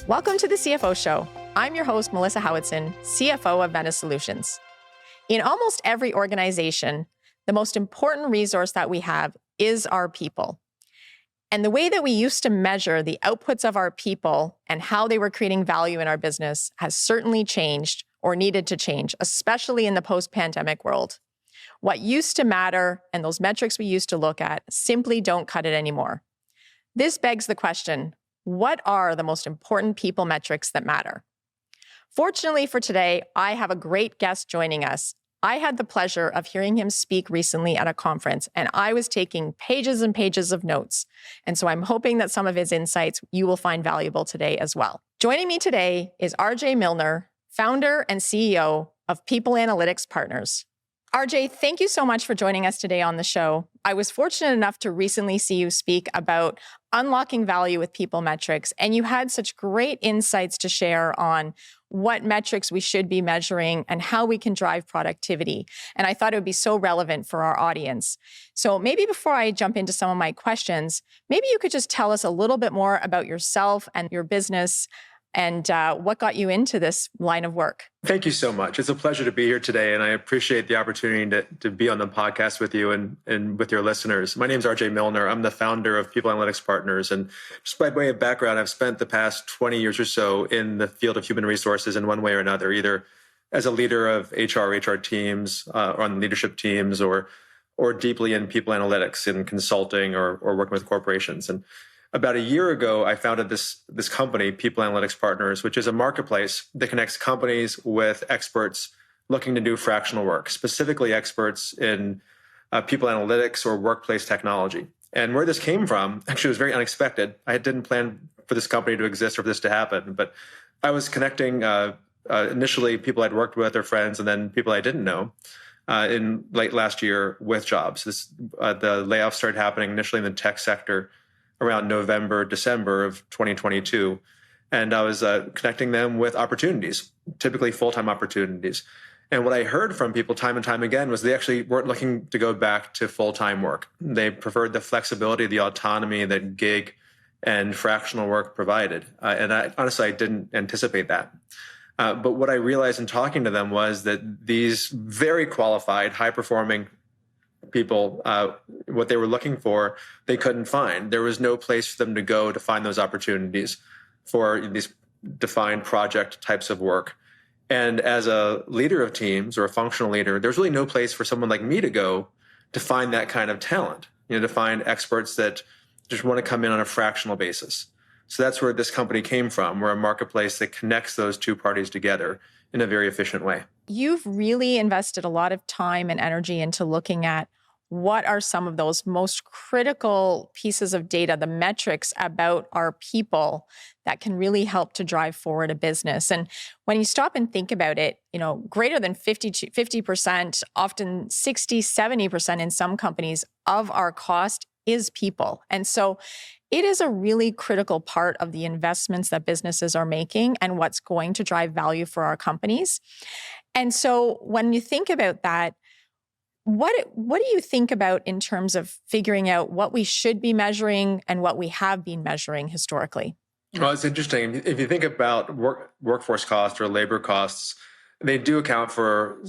Welcome to the CFO Show. I'm your host, Melissa Howatson, CFO of Venice Solutions. In almost every organization, the most important resource that we have is our people. And the way that we used to measure the outputs of our people and how they were creating value in our business has certainly changed or needed to change, especially in the post-pandemic world. What used to matter and those metrics we used to look at simply don't cut it anymore. This begs the question, what are the most important people metrics that matter? Fortunately for today, I have a great guest joining us. I had the pleasure of hearing him speak recently at a conference, and I was taking pages and pages of notes. And so I'm hoping that some of his insights you will find valuable today as well. Joining me today is RJ Milnor, founder and CEO of People Analytics Partners. RJ, thank you so much for joining us today on the show. I was fortunate enough to recently see you speak about unlocking value with people metrics, and you had such great insights to share on what metrics we should be measuring and how we can drive productivity. And I thought it would be so relevant for our audience. So maybe before I jump into some of my questions, maybe you could just tell us a little bit more about yourself and your business and what got you into this line of work. Thank you so much. It's a pleasure to be here today, and I appreciate the opportunity to be on the podcast with you and with your listeners. My name is RJ Milnor. I'm the founder of People Analytics Partners, and just by way of background, I've spent the past 20 years or so in the field of human resources in one way or another, either as a leader of HR teams, or on leadership teams, or deeply in people analytics in consulting or working with corporations. And about a year ago, I founded this company, People Analytics Partners, which is a marketplace that connects companies with experts looking to do fractional work, specifically experts in people analytics or workplace technology. And where this came from, actually, was very unexpected. I didn't plan for this company to exist or for this to happen, but I was connecting initially people I'd worked with or friends, and then people I didn't know in late last year with jobs. The layoffs started happening initially in the tech sector around November, December of 2022. And I was connecting them with opportunities, typically full-time opportunities. And what I heard from people time and time again was they actually weren't looking to go back to full-time work. They preferred the flexibility, the autonomy that gig and fractional work provided. And honestly, I didn't anticipate that. But what I realized in talking to them was that these very qualified, high-performing people, what they were looking for, they couldn't find. There was no place for them to go to find those opportunities for these defined project types of work. And as a leader of teams or a functional leader, there's really no place for someone like me to go to find that kind of talent, to find experts that just want to come in on a fractional basis. So that's where this company came from. We're a marketplace that connects those two parties together in a very efficient way. You've really invested a lot of time and energy into looking at what are some of those most critical pieces of data, the metrics about our people that can really help to drive forward a business. And when you stop and think about it, greater than 50%, often 60, 70% in some companies of our cost is people. And so it is a really critical part of the investments that businesses are making and what's going to drive value for our companies. And so when you think about that, what do you think about in terms of figuring out what we should be measuring and what we have been measuring historically? Well, it's interesting. If you think about workforce costs or labor costs, they do account for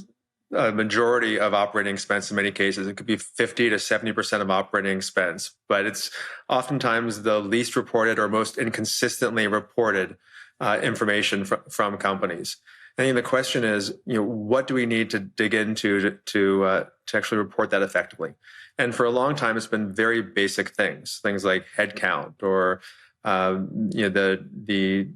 a majority of operating expense in many cases. It could be 50 to 70% of operating expense, but it's oftentimes the least reported or most inconsistently reported information from companies. I think the question is, what do we need to dig into to actually report that effectively? And for a long time, it's been very basic things like headcount or the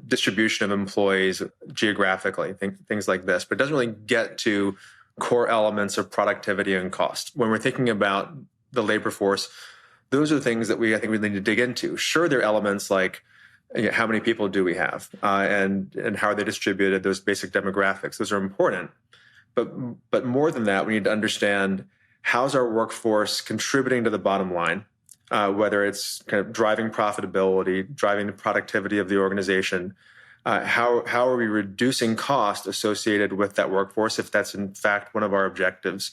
distribution of employees geographically, things like this. But it doesn't really get to core elements of productivity and cost. When we're thinking about the labor force, those are the things that I think we need to dig into. Sure, there are elements like how many people do we have, and how are they distributed? Those basic demographics, those are important. But more than that, we need to understand how's our workforce contributing to the bottom line, whether it's kind of driving profitability, driving the productivity of the organization. How are we reducing cost associated with that workforce, if that's in fact one of our objectives?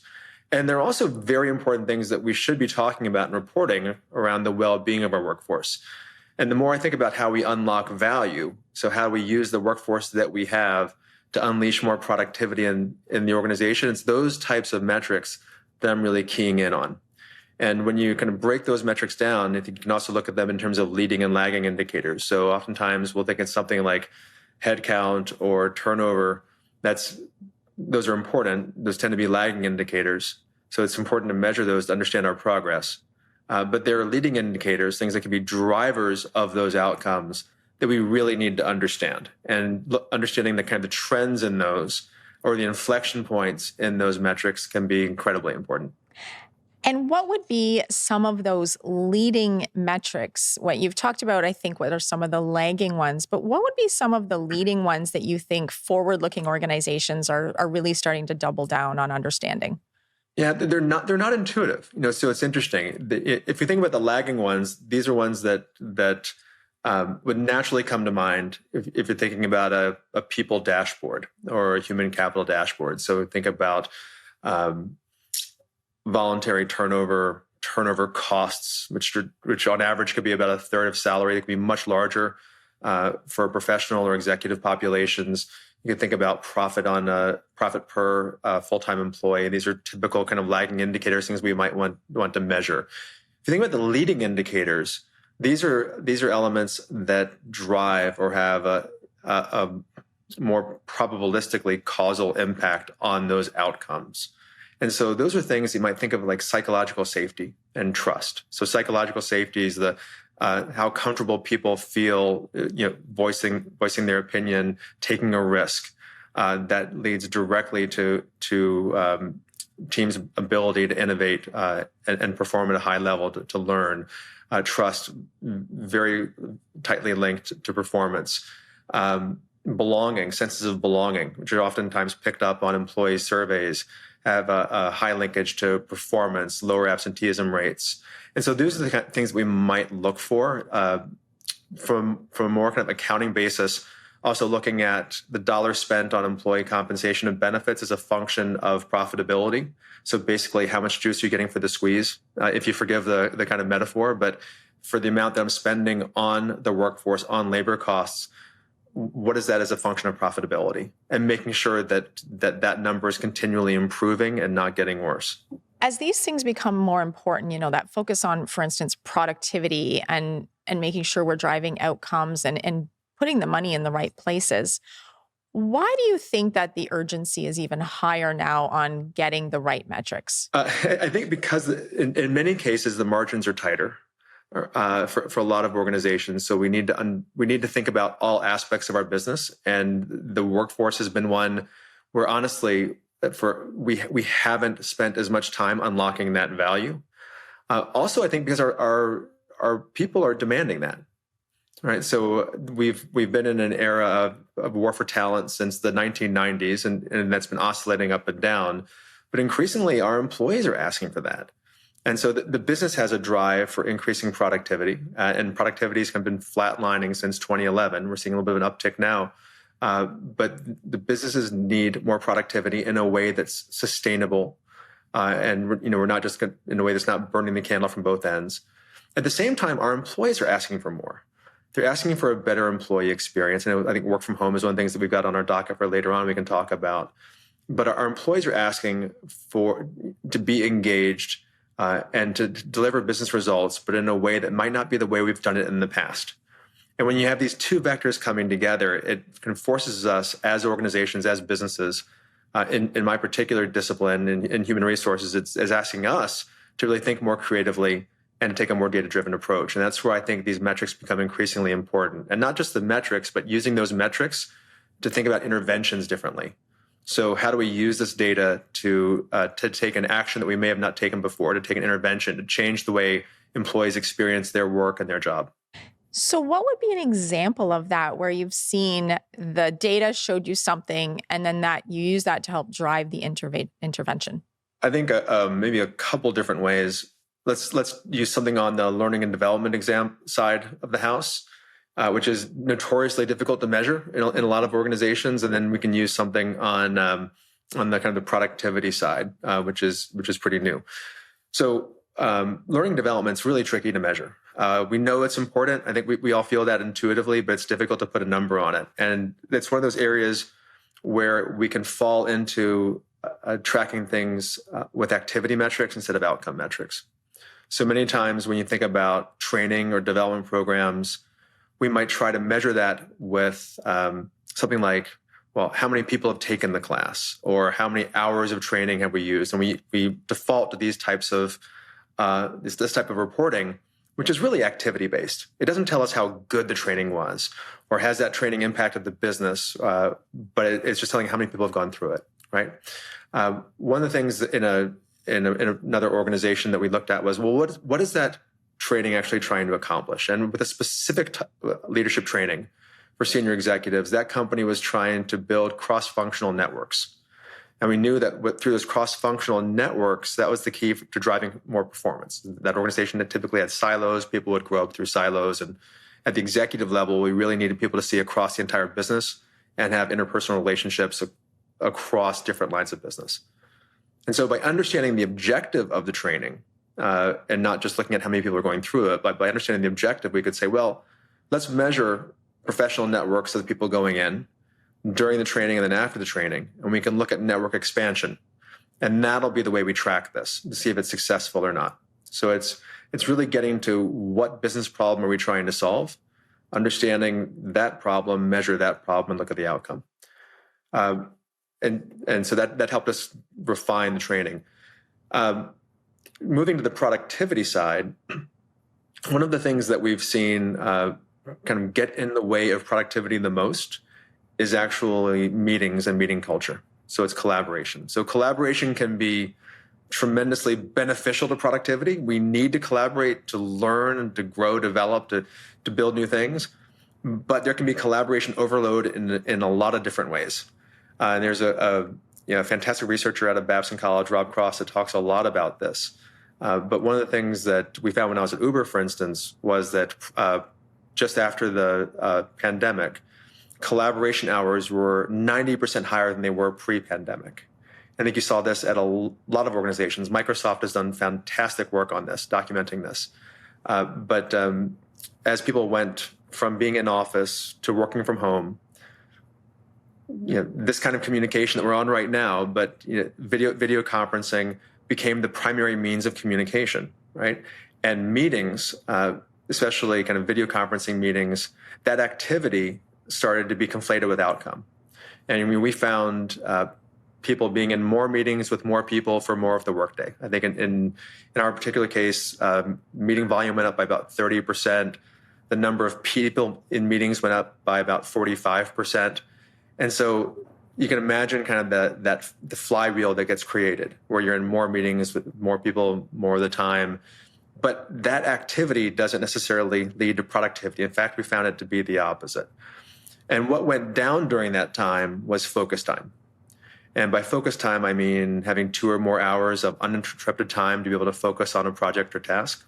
And there are also very important things that we should be talking about and reporting around the well-being of our workforce. And the more I think about how we unlock value, so how we use the workforce that we have to unleash more productivity in the organization, it's those types of metrics that I'm really keying in on. And when you kind of break those metrics down, I think you can also look at them in terms of leading and lagging indicators. So oftentimes we'll think it's something like headcount or turnover. Those are important. Those tend to be lagging indicators. So it's important to measure those to understand our progress. But there are leading indicators, things that can be drivers of those outcomes that we really need to understand. And understanding the kind of the trends in those or the inflection points in those metrics can be incredibly important. And what would be some of those leading metrics? What you've talked about, I think, what are some of the lagging ones, but what would be some of the leading ones that you think forward-looking organizations are really starting to double down on understanding? Yeah, they're not intuitive. So it's interesting. If you think about the lagging ones, these are ones that would naturally come to mind if you're thinking about a people dashboard or a human capital dashboard. So think about voluntary turnover costs, which on average could be about a third of salary. They could be much larger for professional or executive populations. You can think about profit per full-time employee. These are typical kind of lagging indicators, things we might want to measure. If you think about the leading indicators, these are elements that drive or have a more probabilistically causal impact on those outcomes. And so those are things you might think of like psychological safety and trust. So psychological safety is how comfortable people feel, voicing their opinion, taking a risk. That leads directly to teams' ability to innovate and perform at a high level to learn. Trust, very tightly linked to performance. Belonging, senses of belonging, which are oftentimes picked up on employee surveys, have a high linkage to performance, lower absenteeism rates. And so those are the kind of things we might look for from a more kind of accounting basis. Also looking at the dollar spent on employee compensation and benefits as a function of profitability. So basically, how much juice are you getting for the squeeze, if you forgive the kind of metaphor, but for the amount that I'm spending on the workforce, on labor costs, what is that as a function of profitability? And making sure that number is continually improving and not getting worse. As these things become more important, that focus on, for instance, productivity and making sure we're driving outcomes and putting the money in the right places, why do you think that the urgency is even higher now on getting the right metrics? I think because in many cases, the margins are tighter. For a lot of organizations. So we need to think about all aspects of our business, and the workforce has been one where honestly, we haven't spent as much time unlocking that value. Also, I think because our people are demanding that, right? So we've been in an era of war for talent since the 1990s, and that's been oscillating up and down. But increasingly, our employees are asking for that. And so the business has a drive for increasing productivity, and productivity has kind of been flatlining since 2011. We're seeing a little bit of an uptick now, but the businesses need more productivity in a way that's sustainable, and we're not just in a way that's not burning the candle from both ends. At the same time, our employees are asking for more. They're asking for a better employee experience, and I think work from home is one of the things that we've got on our docket for later on we can talk about. But our employees are asking to be engaged. And to deliver business results, but in a way that might not be the way we've done it in the past. And when you have these two vectors coming together, it kind of forces us as organizations, as businesses, in my particular discipline in human resources, it's asking us to really think more creatively and take a more data-driven approach. And that's where I think these metrics become increasingly important. And not just the metrics, but using those metrics to think about interventions differently. So how do we use this data to take an action that we may have not taken before, to take an intervention, to change the way employees experience their work and their job? So what would be an example of that where you've seen the data showed you something and then that you use that to help drive the intervention? I think maybe a couple different ways. Let's use something on the learning and development exam side of the house. Which is notoriously difficult to measure in a lot of organizations, and then we can use something on the kind of the productivity side, which is pretty new. So learning development is really tricky to measure. We know it's important. I think we all feel that intuitively, but it's difficult to put a number on it. And it's one of those areas where we can fall into tracking things with activity metrics instead of outcome metrics. So many times when you think about training or development programs, we might try to measure that with something like, well, how many people have taken the class, or how many hours of training have we used? And we default to these types of this type of reporting, which is really activity based. It doesn't tell us how good the training was, or has that training impacted the business, but it's just telling how many people have gone through it, right? One of the things in another organization that we looked at was, well, what is that training actually trying to accomplish? And with a specific leadership training for senior executives, that company was trying to build cross-functional networks. And we knew that through those cross-functional networks, that was the key to driving more performance. That organization that typically had silos, people would grow up through silos. And at the executive level, we really needed people to see across the entire business and have interpersonal relationships across different lines of business. And so by understanding the objective of the training, and not just looking at how many people are going through it, but by understanding the objective, we could say, well, let's measure professional networks of the people going in during the training and then after the training. And we can look at network expansion. And that'll be the way we track this to see if it's successful or not. So it's really getting to what business problem are we trying to solve, understanding that problem, measure that problem, and look at the outcome. And so that helped us refine the training. Moving to the productivity side, one of the things that we've seen kind of get in the way of productivity the most is actually meetings and meeting culture. So it's collaboration. So collaboration can be tremendously beneficial to productivity. We need to collaborate to learn and to grow, develop, to build new things. But there can be collaboration overload in a lot of different ways. And there's a fantastic researcher out of Babson College, Rob Cross, that talks a lot about this. But one of the things that we found when I was at Uber, for instance, was that just after the pandemic, collaboration hours were 90% higher than they were pre-pandemic. I think you saw this at a lot of organizations. Microsoft has done fantastic work on this, documenting this. But as people went from being in office to working from home, this kind of communication that we're on right now, but video conferencing became the primary means of communication, right? And meetings, especially kind of video conferencing meetings, that activity started to be conflated with outcome. And I mean, we found people being in more meetings with more people for more of the workday. I think in our particular case, meeting volume went up by about 30%. The number of people in meetings went up by about 45%. And so you can imagine kind of the flywheel that gets created, where you're in more meetings with more people more of the time. But that activity doesn't necessarily lead to productivity. In fact, we found it to be the opposite. And what went down during that time was focus time. And by focus time, I mean having 2 or more hours of uninterrupted time to be able to focus on a project or task.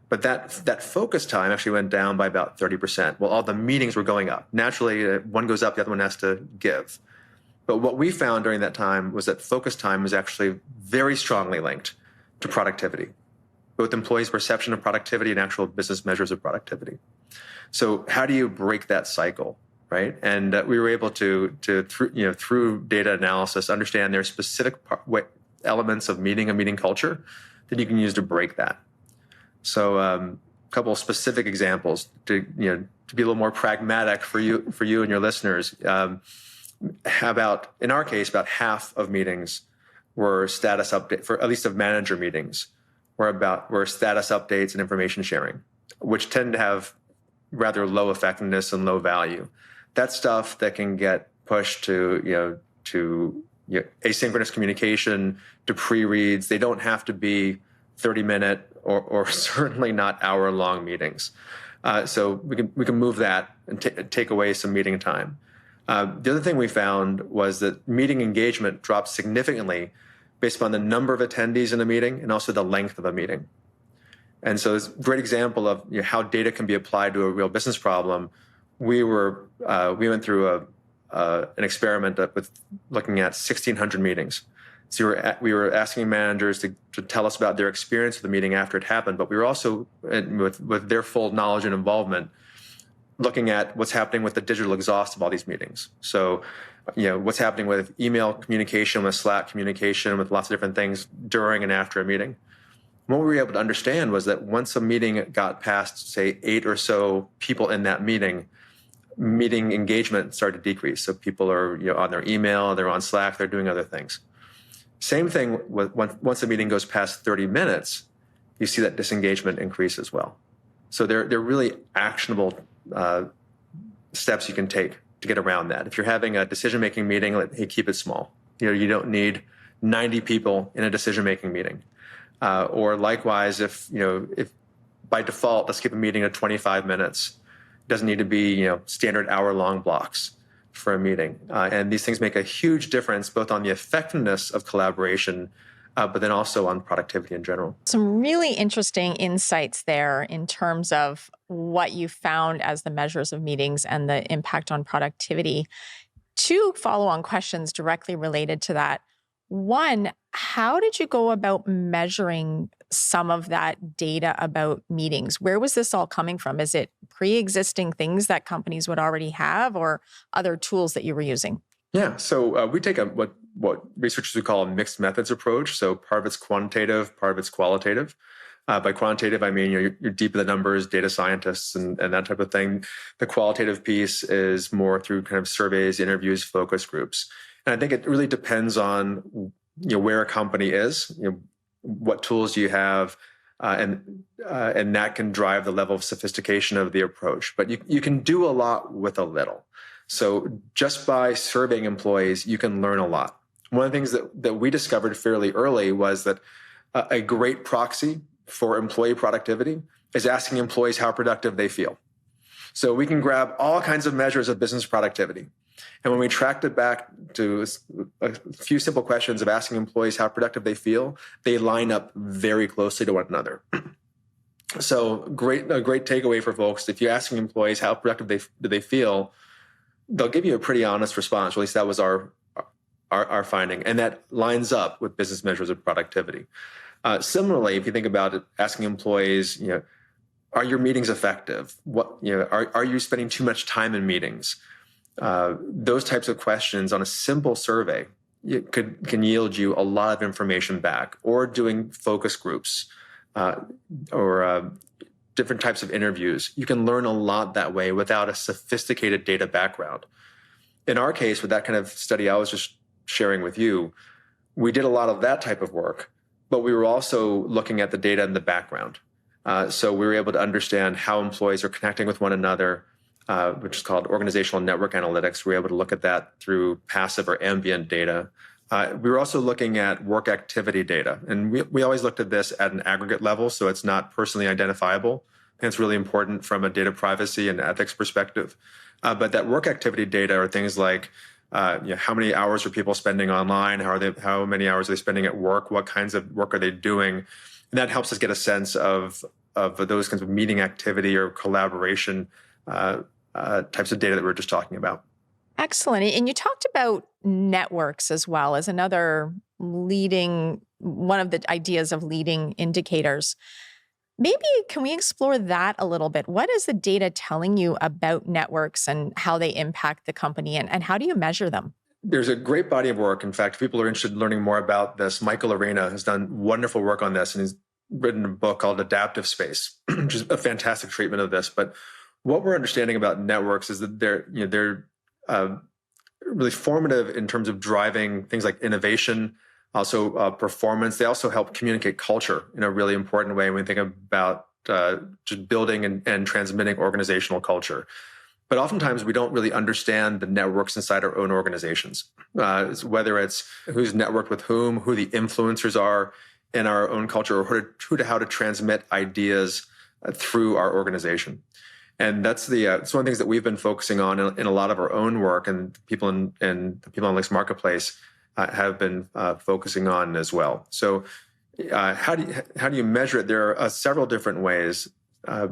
But that focus time actually went down by about 30%. Well, all the meetings were going up. Naturally, one goes up, the other one has to give. But what we found during that time was that focus time was actually very strongly linked to productivity, both employees' perception of productivity and actual business measures of productivity. So how do you break that cycle, right? And we were able to through data analysis, understand there's specific elements of meeting and meeting culture that you can use to break that. So a couple of specific examples to be a little more pragmatic for you and your listeners. In our case, about half of meetings were status update, for at least of manager meetings, were status updates and information sharing, which tend to have rather low effectiveness and low value. That's stuff that can get pushed to asynchronous communication, to pre-reads. They don't have to be 30-minute or certainly not hour-long meetings. So we can move that and take away some meeting time. The other thing we found was that meeting engagement dropped significantly based upon the number of attendees in a meeting and also the length of a meeting. And so it's a great example of how data can be applied to a real business problem. We went through an experiment with looking at 1,600 meetings. So we were asking managers to tell us about their experience of the meeting after it happened, but we were also, with their full knowledge and involvement, looking at what's happening with the digital exhaust of all these meetings. So, what's happening with email communication, with Slack communication, with lots of different things during and after a meeting. What we were able to understand was that once a meeting got past, say, 8 or so people in that meeting engagement started to decrease. So people are on their email, they're on Slack, they're doing other things. Same thing once the meeting goes past 30 minutes, you see that disengagement increase as well. So they're really actionable steps you can take to get around that. If you're having a decision-making meeting, keep it small. You don't need 90 people in a decision-making meeting. Or likewise, if by default, let's keep a meeting at 25 minutes. It doesn't need to be standard hour-long blocks for a meeting. And these things make a huge difference both on the effectiveness of collaboration, but then also on productivity in general. Some really interesting insights there in terms of what you found as the measures of meetings and the impact on productivity. 2 follow-on questions directly related to that. 1, how did you go about measuring some of that data about meetings? Where was this all coming from? Is it pre-existing things that companies would already have or other tools that you were using? Yeah, so we take what researchers would call a mixed methods approach. So part of it's quantitative, part of it's qualitative. By quantitative, I mean you're deep in the numbers, data scientists, and that type of thing. The qualitative piece is more through kind of surveys, interviews, focus groups. And I think it really depends on where a company is, what tools do you have, and that can drive the level of sophistication of the approach. But you can do a lot with a little. So just by surveying employees, you can learn a lot. One of the things that we discovered fairly early was that a great proxy for employee productivity is asking employees how productive they feel. So we can grab all kinds of measures of business productivity. And when we tracked it back to a few simple questions of asking employees how productive they feel, they line up very closely to one another. So a great takeaway for folks, if you're asking employees how productive they feel, they'll give you a pretty honest response. Or at least that was our finding. And that lines up with business measures of productivity. Similarly, if you think about it, asking employees, are your meetings effective? Are you spending too much time in meetings? Those types of questions on a simple survey can yield you a lot of information back, or doing focus groups or different types of interviews. You can learn a lot that way without a sophisticated data background. In our case, with that kind of study I was just sharing with you, we did a lot of that type of work, but we were also looking at the data in the background. So we were able to understand how employees are connecting with one another, which is called organizational network analytics. We were able to look at that through passive or ambient data. We were also looking at work activity data. And we always looked at this at an aggregate level, so it's not personally identifiable. And it's really important from a data privacy and ethics perspective. But that work activity data are things like how many hours are people spending online? How many hours are they spending at work? What kinds of work are they doing? And that helps us get a sense of those kinds of meeting activity or collaboration types of data that we were just talking about. Excellent. And you talked about networks as well as another one of the ideas of leading indicators. Maybe can we explore that a little bit? What is the data telling you about networks and how they impact the company, and how do you measure them? There's a great body of work. In fact, if people are interested in learning more about this, Michael Arena has done wonderful work on this, and he's written a book called Adaptive Space, which is a fantastic treatment of this. But what we're understanding about networks is that they're really formative in terms of driving things like innovation, also performance. They also help communicate culture in a really important way when we think about just building and transmitting organizational culture. But oftentimes we don't really understand the networks inside our own organizations, whether it's who's networked with whom, who the influencers are in our own culture, or how to transmit ideas through our organization. And that's it's one of the things that we've been focusing on in a lot of our own work, and people in the People Analytics marketplace have been focusing on as well. So how do you measure it? There are several different ways. We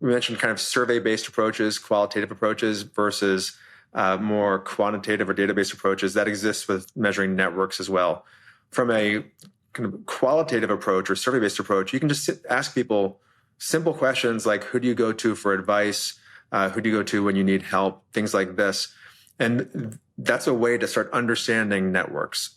mentioned kind of survey-based approaches, qualitative approaches versus more quantitative or database approaches, that exists with measuring networks as well. From a kind of qualitative approach or survey-based approach, you can just ask people simple questions like, who do you go to for advice? Who do you go to when you need help? Things like this. And that's a way to start understanding networks.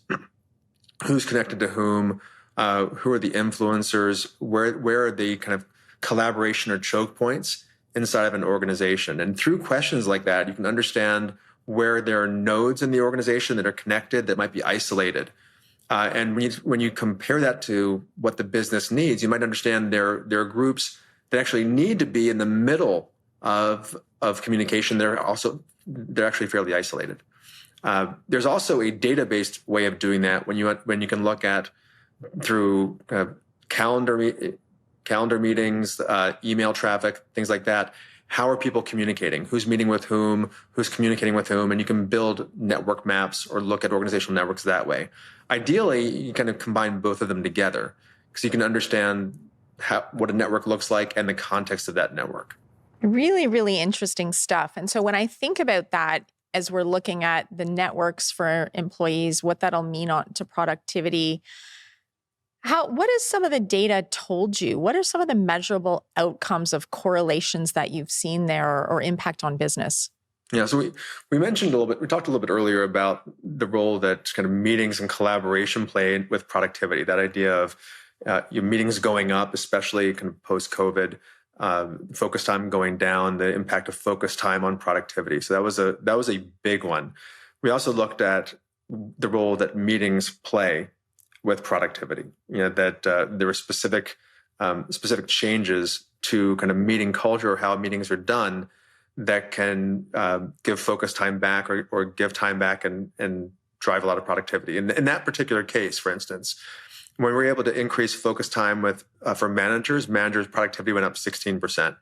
Who's connected to whom? Who are the influencers? Where are the kind of collaboration or choke points inside of an organization? And through questions like that, you can understand where there are nodes in the organization that are connected that might be isolated. And when you compare that to what the business needs, you might understand there are groups that actually need to be in the middle of communication. They're actually fairly isolated. There's also a data-based way of doing that when you can look at through calendar meetings, email traffic, things like that. How are people communicating? Who's meeting with whom? Who's communicating with whom? And you can build network maps or look at organizational networks that way. Ideally, you kind of combine both of them together because you can understand what a network looks like and the context of that network. Really, really interesting stuff. And so when I think about that, as we're looking at the networks for employees, what that'll mean to productivity, what has some of the data told you? What are some of the measurable outcomes of correlations that you've seen there or impact on business? Yeah, so we mentioned a little bit, we talked a little bit earlier about the role that kind of meetings and collaboration play with productivity, that idea of your meetings going up, especially kind of post-COVID, focus time going down, the impact of focus time on productivity. So that was a big one. We also looked at the role that meetings play with productivity. That there were specific changes to kind of meeting culture or how meetings are done that can give focus time back or give time back and drive a lot of productivity. In that particular case, for instance, when we were able to increase focus time for managers' productivity went up 16%.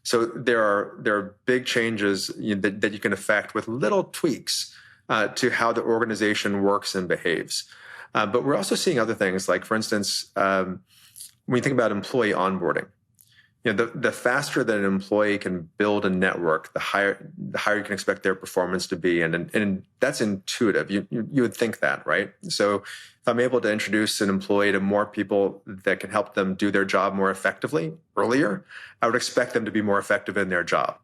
So there are big changes that you can affect with little tweaks to how the organization works and behaves. But we're also seeing other things, like, for instance, when you think about employee onboarding, the faster that an employee can build a network, the higher you can expect their performance to be, and that's intuitive. You would think that, right? So if I'm able to introduce an employee to more people that can help them do their job more effectively earlier, I would expect them to be more effective in their job.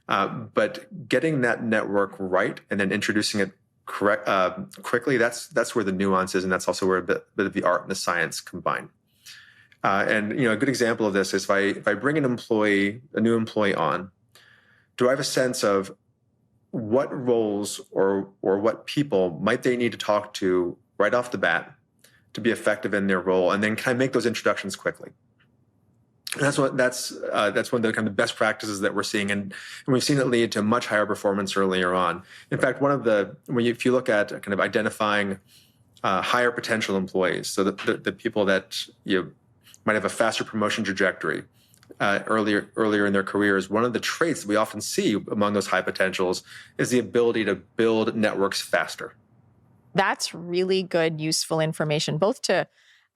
But getting that network right and then introducing it quickly, that's where the nuance is, and that's also where a bit of the art and the science combine. And a good example of this is if I bring a new employee on, do I have a sense of what roles or what people might they need to talk to right off the bat to be effective in their role, and then can I make those introductions quickly? And that's one of the kind of best practices that we're seeing, and we've seen it lead to much higher performance earlier on. In fact, if you look at kind of identifying higher potential employees, so the people that might have a faster promotion trajectory earlier in their careers, one of the traits that we often see among those high potentials is the ability to build networks faster. That's really good, useful information, both to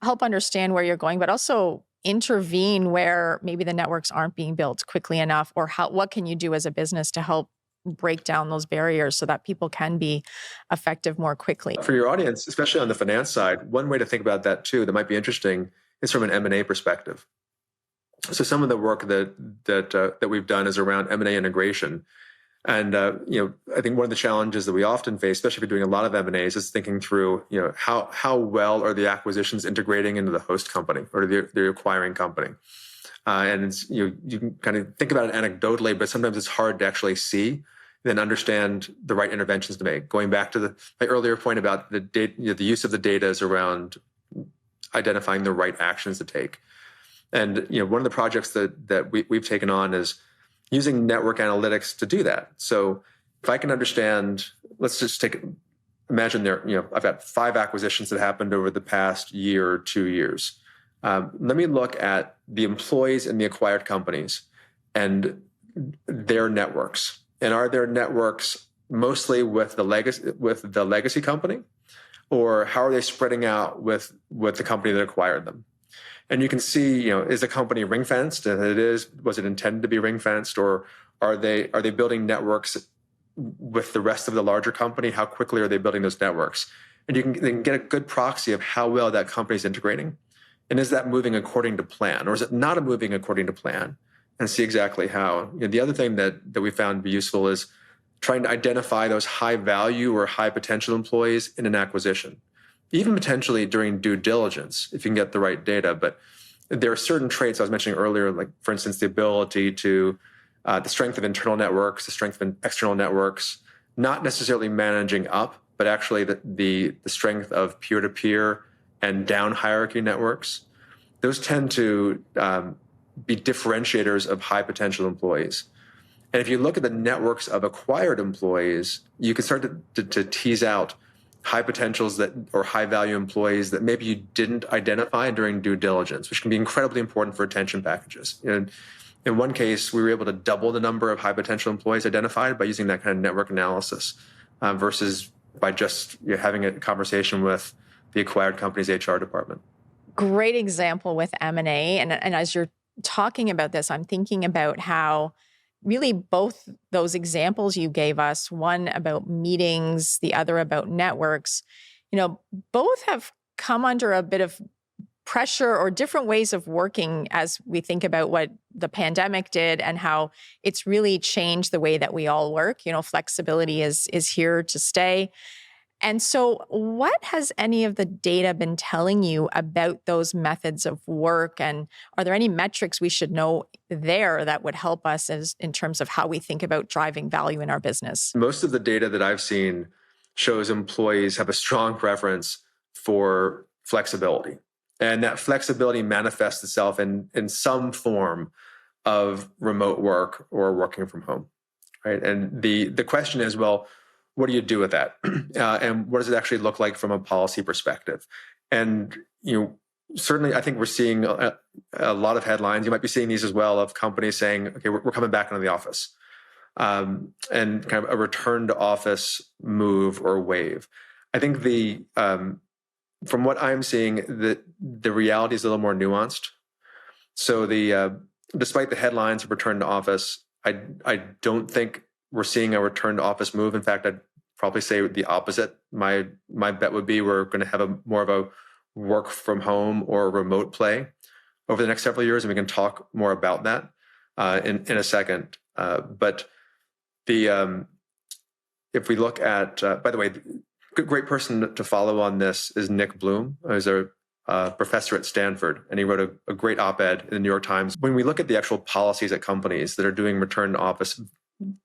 help understand where you're going, but also intervene where maybe the networks aren't being built quickly enough, or what can you do as a business to help break down those barriers so that people can be effective more quickly. For your audience, especially on the finance side, one way to think about that too that might be interesting is from an M&A perspective. So some of the work that we've done is around M&A integration. And I think one of the challenges that we often face, especially if you're doing a lot of M&As, is thinking through how well are the acquisitions integrating into the host company or the acquiring company. And you can kind of think about it anecdotally, but sometimes it's hard to actually see, then understand the right interventions to make. Going back to my earlier point about the use of the data is around identifying the right actions to take. And one of the projects that we've taken on is using network analytics to do that. So if I can understand, let's just imagine I've got 5 acquisitions that happened over the past year or 2 years. Let me look at the employees in the acquired companies and their networks. And are their networks mostly with the legacy company, or how are they spreading out with the company that acquired them? And you can see, is the company ring fenced? And was it intended to be ring fenced, or are they building networks with the rest of the larger company, how quickly are they building those networks? And you can get a good proxy of how well that company is integrating. And is that moving according to plan, or is it not moving according to plan? And see exactly how. The other thing that we found to be useful is trying to identify those high value or high potential employees in an acquisition, even potentially during due diligence, if you can get the right data. But there are certain traits I was mentioning earlier, like, for instance, the ability to, the strength of internal networks, the strength of external networks, not necessarily managing up, but actually the strength of peer-to-peer and down hierarchy networks. Those tend to be differentiators of high potential employees. And if you look at the networks of acquired employees, you can start to tease out high potentials or high value employees that maybe you didn't identify during due diligence, which can be incredibly important for retention packages. In one case, we were able to double the number of high potential employees identified by using that kind of network analysis versus by just having a conversation with the acquired company's HR department. Great example with M&A. And as you're talking about this, I'm thinking about how really both those examples you gave us, one about meetings, the other about networks, both have come under a bit of pressure or different ways of working as we think about what the pandemic did and how it's really changed the way that we all work. Flexibility is here to stay. And so what has any of the data been telling you about those methods of work? And are there any metrics we should know there that would help us in terms of how we think about driving value in our business? Most of the data that I've seen shows employees have a strong preference for flexibility. And that flexibility manifests itself in some form of remote work or working from home, right? And the question is, well, what do you do with that? And what does it actually look like from a policy perspective? And, certainly I think we're seeing a lot of headlines. You might be seeing these as well of companies saying, okay, we're coming back into the office. And kind of a return to office move or wave. I think from what I'm seeing, the reality is a little more nuanced. So despite the headlines of return to office, I don't think we're seeing a return to office move. In fact, I'd probably say the opposite. My bet would be we're going to have more of a work from home or remote play over the next several years, and we can talk more about that in a second. But if we look at, by the way, a great person to follow on this is Nick Bloom, who's a professor at Stanford, and he wrote a great op-ed in the New York Times. When we look at the actual policies at companies that are doing return to office,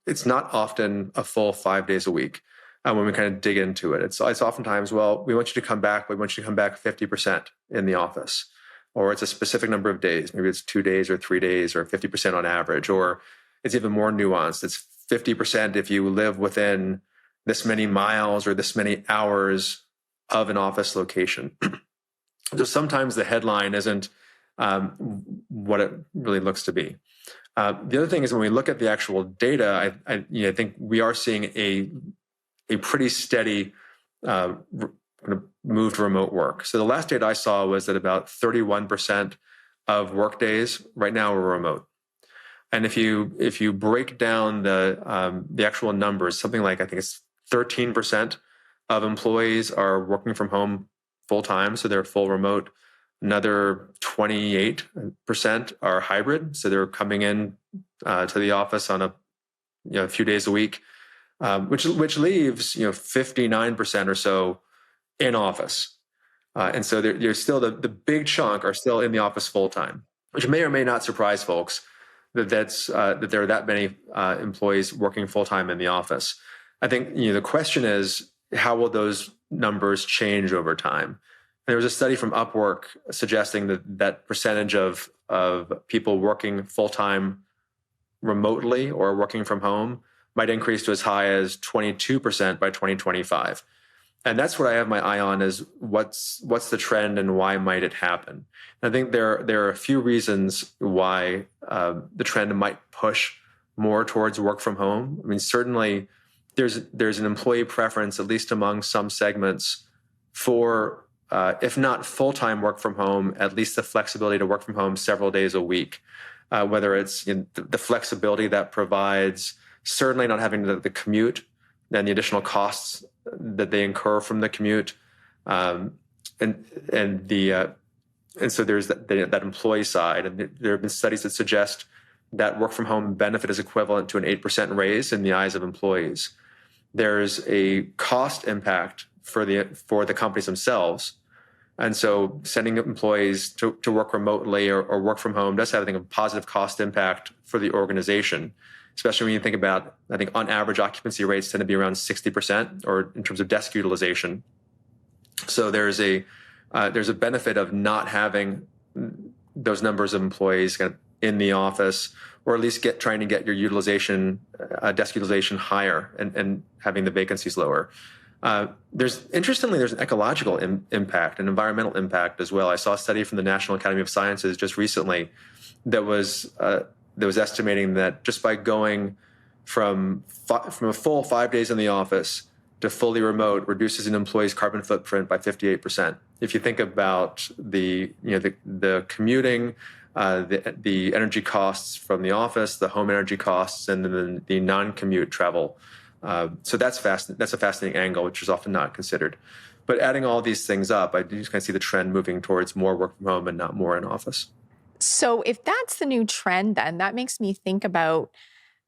it's not often a full 5 days a week when we kind of dig into it. It's oftentimes, well, we want you to come back, but we want you to come back 50% in the office. Or it's a specific number of days. Maybe it's 2 days or 3 days or 50% on average. Or it's even more nuanced. It's 50% if you live within this many miles or this many hours of an office location. So sometimes the headline isn't what it really looks to be. The other thing is when we look at the actual data, I think we are seeing a pretty steady move to remote work. So the last data I saw was that about 31% of work days right now are remote. And if you break down the actual numbers, something like I think it's 13% of employees are working from home full time, so they're full remote. Another 28% are hybrid, so they're coming in to the office on a few days a week, which leaves 59% or so in office, and so there's still the big chunk are still in the office full time, which may or may not surprise folks that there are that many employees working full time in the office. I think the question is how will those numbers change over time? There was a study from Upwork suggesting that percentage of people working full-time remotely or working from home might increase to as high as 22% by 2025. And that's what I have my eye on is what's the trend and why might it happen? And I think there are a few reasons why the trend might push more towards work from home. I mean, certainly there's an employee preference, at least among some segments, for if not full-time work from home, at least the flexibility to work from home several days a week, whether it's the flexibility that provides certainly not having the commute and the additional costs that they incur from the commute. And so there's that employee side. And there have been studies that suggest that work from home benefit is equivalent to an 8% raise in the eyes of employees. There's a cost impact for the companies themselves. And so sending employees to work remotely or work from home does have, I think, a positive cost impact for the organization, especially when you think about, I think on average, occupancy rates tend to be around 60% or in terms of desk utilization. So there's a benefit of not having those numbers of employees kind of in the office, or at least trying to get your utilization, desk utilization higher and having the vacancies lower. Interestingly, there's an ecological impact, an environmental impact as well. I saw a study from the National Academy of Sciences just recently that was estimating that just by going from a full 5 days in the office to fully remote reduces an employee's carbon footprint by 58%. If you think about the commuting, the energy costs from the office, the home energy costs, and then the non-commute travel. So that's a fascinating angle, which is often not considered. But adding all these things up, I do kind of see the trend moving towards more work from home and not more in office. So if that's the new trend, then that makes me think about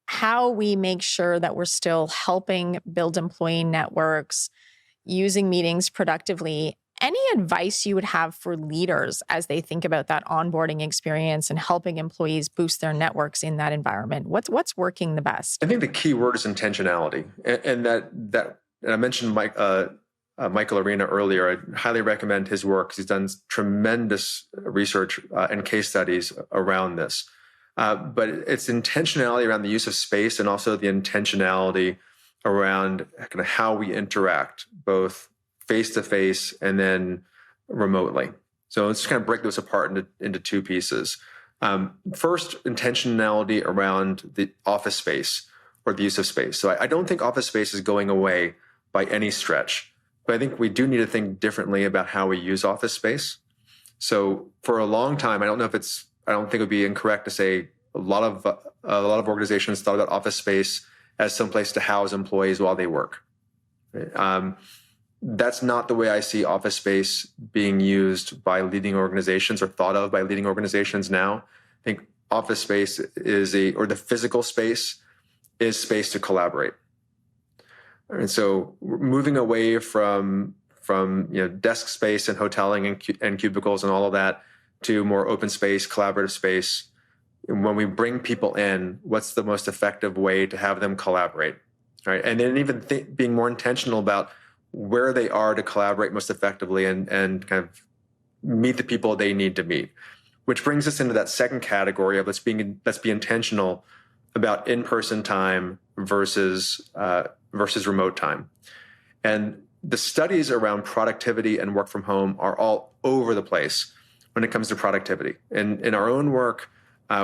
how we make sure that we're still helping build employee networks, using meetings productively. Any advice you would have for leaders as they think about that onboarding experience and helping employees boost their networks in that environment? What's working the best? I think the key word is intentionality, and I mentioned Michael Arena earlier. I highly recommend his work because he's done tremendous research and case studies around this. But it's intentionality around the use of space and also the intentionality around kind of how we interact, both face-to-face and then remotely. So let's just kind of break those apart into two pieces. First, intentionality around the office space or the use of space. So I don't think office space is going away by any stretch, but I think we do need to think differently about how we use office space. So for a long time, I don't think it would be incorrect to say a lot of organizations thought about office space as some place to house employees while they work. That's not the way I see office space being used by leading organizations or thought of by leading organizations now. I think office space or the physical space is space to collaborate. And so moving away from desk space and hoteling and cubicles and all of that to more open space, collaborative space. And when we bring people in, what's the most effective way to have them collaborate, right? And then even being more intentional about where they are to collaborate most effectively and kind of meet the people they need to meet, which brings us into that second category of let's be intentional about in-person time versus remote time. And the studies around productivity and work from home are all over the place when it comes to productivity. In our own work,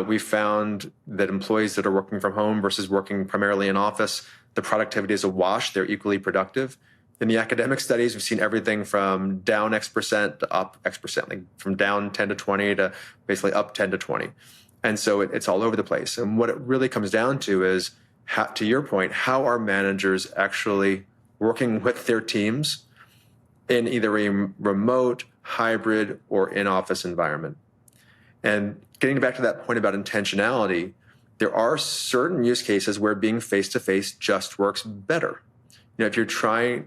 we found that employees that are working from home versus working primarily in office, the productivity is a wash. They're equally productive. In the academic studies, we've seen everything from down X% to up X%, like from down 10 to 20 to basically up 10 to 20. And so it's all over the place. And what it really comes down to is, to your point, how are managers actually working with their teams in either a remote, hybrid, or in-office environment? And getting back to that point about intentionality, there are certain use cases where being face-to-face just works better. If you're trying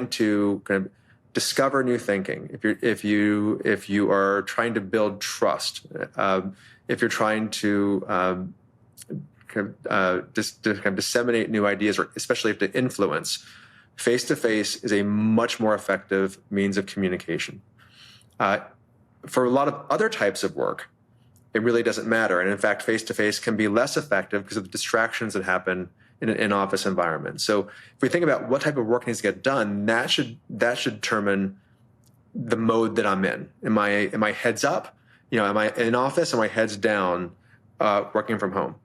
to kind of discover new thinking, if you are trying to build trust, if you're trying to disseminate new ideas, or especially to influence, face-to-face is a much more effective means of communication. For a lot of other types of work, it really doesn't matter. And in fact, face-to-face can be less effective because of the distractions that happen in an in-office environment. So if we think about what type of work needs to get done, that should determine the mode that I'm in. Am I heads up? Am I in office? Am I heads down, working from home?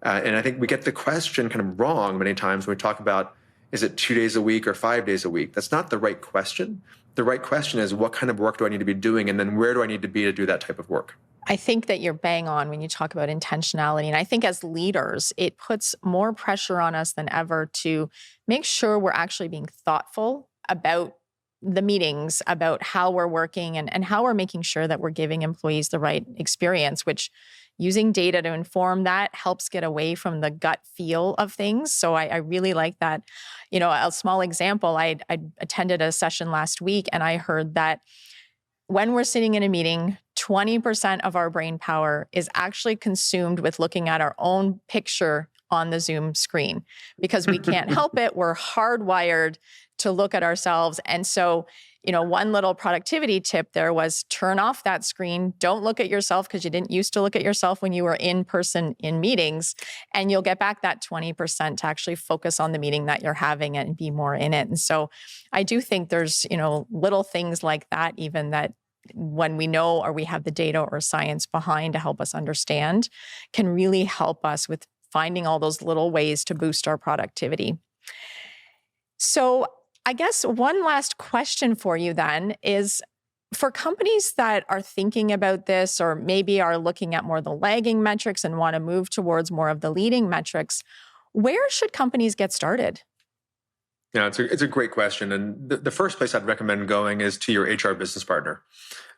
And I think we get the question kind of wrong many times when we talk about, is it 2 days a week or 5 days a week? That's not the right question. The right question is, what kind of work do I need to be doing? And then where do I need to be to do that type of work? I think that you're bang on when you talk about intentionality. And I think as leaders, it puts more pressure on us than ever to make sure we're actually being thoughtful about the meetings, about how we're working and how we're making sure that we're giving employees the right experience, which using data to inform that helps get away from the gut feel of things. So I really like that. A small example, I attended a session last week and I heard that when we're sitting in a meeting, 20% of our brain power is actually consumed with looking at our own picture on the Zoom screen because we can't help it. We're hardwired to look at ourselves. And so, one little productivity tip there was turn off that screen. Don't look at yourself because you didn't used to look at yourself when you were in person in meetings. And you'll get back that 20% to actually focus on the meeting that you're having and be more in it. And so I do think there's, little things like that, even that when we know or we have the data or science behind to help us understand, can really help us with finding all those little ways to boost our productivity. So I guess one last question for you then is, for companies that are thinking about this or maybe are looking at more the lagging metrics and want to move towards more of the leading metrics, where should companies get started? Yeah, it's a great question. And the first place I'd recommend going is to your HR business partner.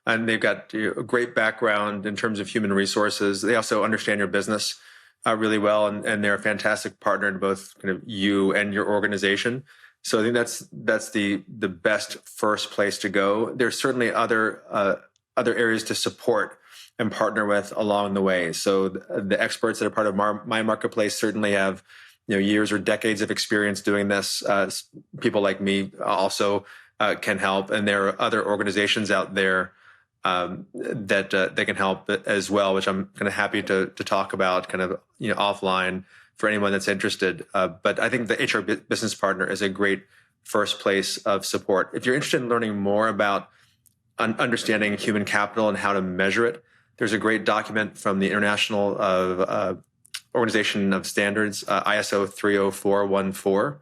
And they've got a great background in terms of human resources. They also understand your business really well, and they're a fantastic partner to both kind of you and your organization. So I think that's the best first place to go. There's certainly other areas to support and partner with along the way. So the experts that are part of my marketplace certainly have years or decades of experience doing this. People like me also can help, and there are other organizations out there that they can help as well, which I'm kind of happy to talk about kind of offline for anyone that's interested. But I think the HR business partner is a great first place of support. If you're interested in learning more about understanding human capital and how to measure it, there's a great document from the International Organization of Standards, ISO 30414,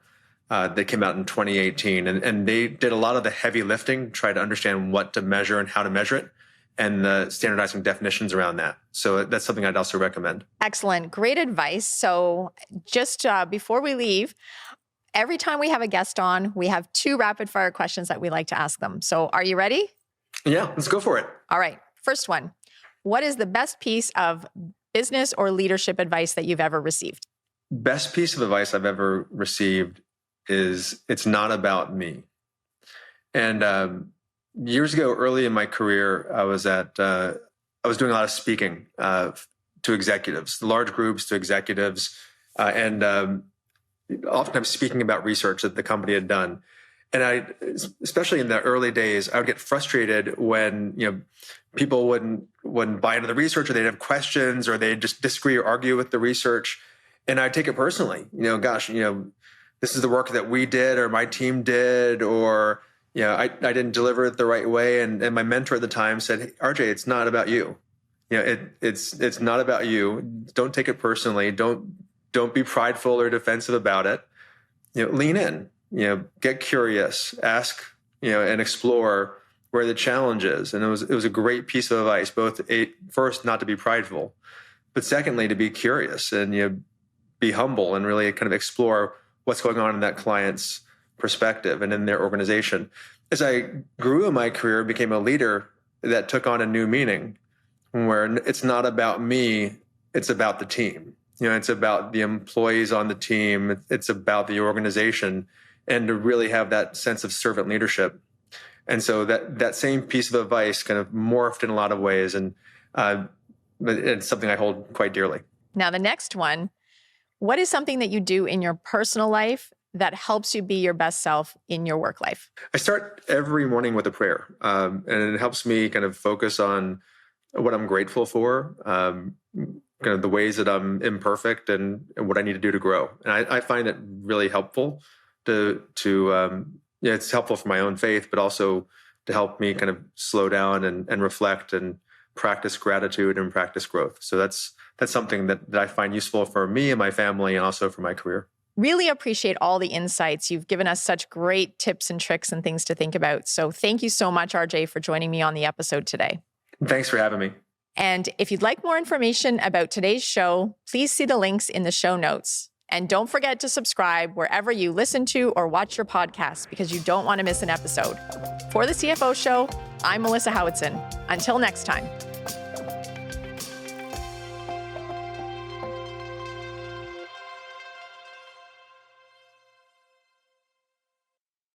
that came out in 2018. And they did a lot of the heavy lifting, try to understand what to measure and how to measure it, and the standardizing definitions around that. So that's something I'd also recommend. Excellent. Great advice. So just before we leave, every time we have a guest on, we have 2 rapid fire questions that we like to ask them. So are you ready? Yeah, let's go for it. All right. First one. What is the best piece of business or leadership advice that you've ever received? Best piece of advice I've ever received is it's not about me. And years ago, early in my career, I was doing a lot of speaking to executives, large groups to executives, and oftentimes speaking about research that the company had done. And especially in the early days, I would get frustrated when people wouldn't buy into the research, or they'd have questions, or they'd just disagree or argue with the research, and I'd take it personally. This is the work that we did, or my team did, or I didn't deliver it the right way. And my mentor at the time said, hey, RJ, it's not about you. It's not about you. Don't take it personally. Don't be prideful or defensive about it. Lean in. Get curious. Ask. And explore where the challenge is. And it was a great piece of advice. Both first, not to be prideful, but secondly, to be curious and be humble and really kind of explore what's going on in that client's perspective and in their organization. As I grew in my career, became a leader, that took on a new meaning where it's not about me, it's about the team. It's about the employees on the team. It's about the organization, and to really have that sense of servant leadership. And so that same piece of advice kind of morphed in a lot of ways, and it's something I hold quite dearly. Now, the next one, what is something that you do in your personal life that helps you be your best self in your work life? I start every morning with a prayer, and it helps me kind of focus on what I'm grateful for, kind of the ways that I'm imperfect and what I need to do to grow. And I find it really helpful it's helpful for my own faith, but also to help me kind of slow down and reflect and practice gratitude and practice growth. So that's something that I find useful for me and my family, and also for my career. Really appreciate all the insights. You've given us such great tips and tricks and things to think about. So thank you so much, RJ, for joining me on the episode today. Thanks for having me. And if you'd like more information about today's show, please see the links in the show notes. And don't forget to subscribe wherever you listen to or watch your podcast because you don't want to miss an episode. For the CFO Show, I'm Melissa Howatson. Until next time.